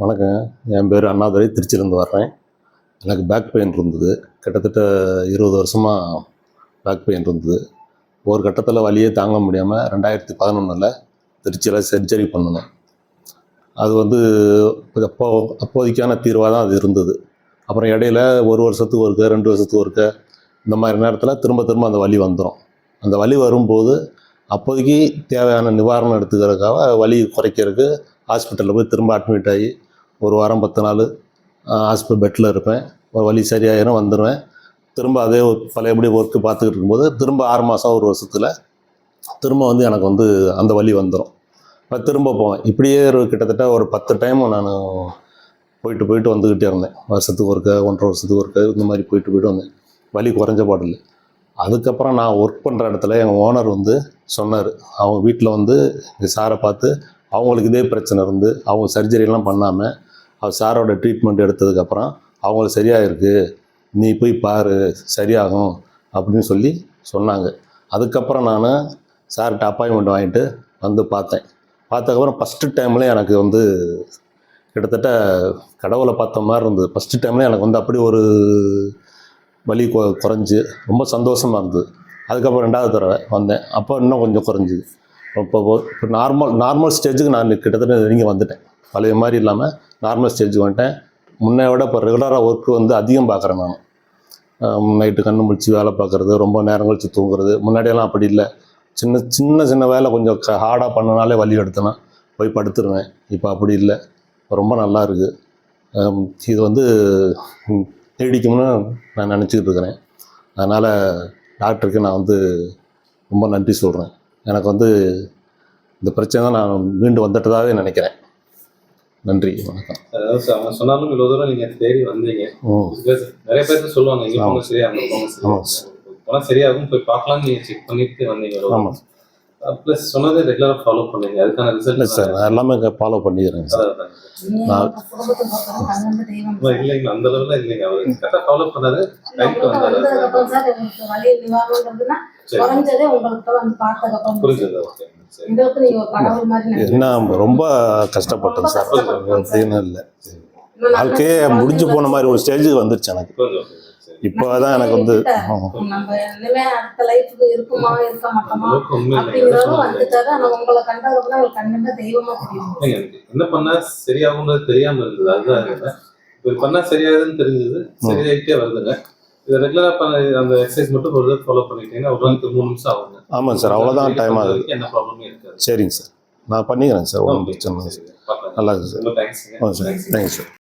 வணக்கங்க. என் பேர் அண்ணாதுரை, திருச்சியிலேருந்து வர்றேன். எனக்கு பேக் பெயின் இருந்தது. கிட்டத்தட்ட 20 வருஷமாக பேக் பெயின் இருந்தது. ஒரு கட்டத்தில் வலியே தாங்க முடியாமல் 2011 திருச்சியில் சர்ஜரி பண்ணினேன். அது அப்போதைக்கான தீர்வாக தான் அது இருந்தது. அப்புறம் இடையில 1 வருஷத்துக்கு ஒருக்க, 2 வருஷத்துக்கு ஒருக்க இந்த மாதிரி நேரத்தில் திரும்ப அந்த வலி வந்துடும். அந்த வலி வரும்போது அப்போதைக்கு தேவையான நிவாரணம் எடுத்துக்கிறதுக்காக வலி குறைக்கிறதுக்கு ஹாஸ்பிட்டலில் போய் திரும்ப அட்மிட் ஆகி 1 வாரம் 10 நாள் ஹாஸ்பிட்டல் பெட்டில் இருப்பேன். வலி சரியாயிரும், வந்துடுவேன். திரும்ப அதே பழையபடி ஒர்க்கு பார்த்துக்கிட்டு இருக்கும்போது திரும்ப 6 மாதம் 1 வருஷத்தில் திரும்ப எனக்கு அந்த வலி வந்துடும். திரும்ப போவேன். இப்படியே கிட்டத்தட்ட ஒரு 10 டைம் நான் போயிட்டு வந்துக்கிட்டே இருந்தேன். வருஷத்துக்கு ஒருக்க, 1.5 வருஷத்துக்கு ஒருக்க இந்த மாதிரி போயிட்டு வந்தேன். வலி குறைஞ்ச பாடில்லை. அதுக்கப்புறம் நான் ஒர்க் பண்ணுற இடத்துல எங்கள் ஓனர் சொன்னார், அவங்க வீட்டில் எங்கள் சாரை பார்த்து அவங்களுக்கு இதே பிரச்சனை இருந்து அவங்க சர்ஜரியெல்லாம் பண்ணாமல் அவர் சாரோட ட்ரீட்மெண்ட் எடுத்ததுக்கப்புறம் அவங்களுக்கு சரியாக இருக்குது, நீ போய் பாரு சரியாகும் அப்படின்னு சொல்லி சொன்னாங்க. அதுக்கப்புறம் நான் சார்கிட்ட அப்பாயின்மெண்ட் வாங்கிட்டு பார்த்ததுக்கப்புறம் ஃபஸ்ட்டு டைமில் எனக்கு கிட்டத்தட்ட கடவுளை பார்த்த மாதிரி இருந்தது. ஃபஸ்ட்டு டைமில் எனக்கு அப்படி ஒரு வலி குறைஞ்சி ரொம்ப சந்தோஷமாக இருந்தது. அதுக்கப்புறம் 2வது தடவை வந்தேன். அப்போ இன்னும் கொஞ்சம் குறைஞ்சிது. இப்போ நார்மல் ஸ்டேஜுக்கு நான் கிட்டத்தட்ட நெருங்கி வந்துட்டேன். பழைய மாதிரி இல்லாமல் நார்மல் ஸ்டேஜுக்கு வந்துட்டேன். முன்னை விட இப்போ ரெகுலராக ஒர்க்கு அதிகம் பார்க்குறேன். நான் நைட்டு கண்ணு முழிச்சு வேலை பார்க்குறது, ரொம்ப நேரம் கழிச்சு தூங்குறது. முன்னாடியெல்லாம் அப்படி இல்லை. சின்ன வேலை கொஞ்சம் ஹார்டாக பண்ணனாலே வலி எடுத்தேன்னா போய் படுத்துருவேன். இப்போ அப்படி இல்லை. ரொம்ப நல்லா இருக்குது. இது நீடிக்கும்னு நான் நினச்சிக்கிட்டு இருக்கிறேன். அதனால் டாக்டருக்கு நான் ரொம்ப நன்றி சொல்கிறேன். எனக்கு இந்த பிரச்சனை தான் நான் மீண்டு வந்துட்டதாகவே நினைக்கிறேன். நன்றி, வணக்கம். அதாவது அவங்க சொன்னாலும் இவ்வளோ தூரம் நீங்கள் தேடி வந்தீங்க. நிறைய பேர் சொல்லுவாங்க, இங்கே போங்க சரியா, அங்கே போங்க சரியா, போனால் சரியாகும், போய் பார்க்கலாம்னு நீங்கள் செக் பண்ணிட்டு வந்தீங்க. ஆமாம். ப்ளஸ் சொன்னதை ரெகுலராக ஃபாலோ பண்ணுங்க. அதுக்கான ரிசல்ட் இல்லை சார், நான் எல்லாமே ஃபாலோ பண்ணிக்கிறேன் சார். இல்லைங்க, அந்த அளவில் இல்லைங்க. அவர் கரெக்டாக ஃபாலோ பண்ணாரு. டைமுக்கு வந்தாரு. புரிஞ்சது. ஓகே. என்ன ரொம்ப கஷ்டப்பட்டேன் சார். அப்படின்னு இல்லை, வாழ்க்கையே முடிஞ்சு போன மாதிரி ஒரு ஸ்டேஜுக்கு வந்துருச்சு எனக்கு. இப்போ தான் எனக்கு என்ன பண்ணா சரியாகும்ன்றது தெரியாம இருந்தது. அதுதான் இப்போ பண்ணா சரியாகுதுன்னு தெரிஞ்சது. சரியாயிட்டே வருதுங்க. இதை ரெகுலராக அந்த எக்ஸசைஸ் மட்டும் ஒரு ஃபாலோ பண்ணிட்டீங்கன்னா ஒரு நாளைக்கு 3 நிமிஷம் ஆகுங்க. ஆமாம் சார், அவ்வளோதான் டைம் ஆகுது. என்ன ப்ராப்ளமே இருக்காது. சரிங்க சார், நான் பண்ணிக்கிறேன் சார். ஒன்றும் பிரச்சனை இல்லை. நல்லா இருக்குது sir. Thanks. Sir, thanks sir.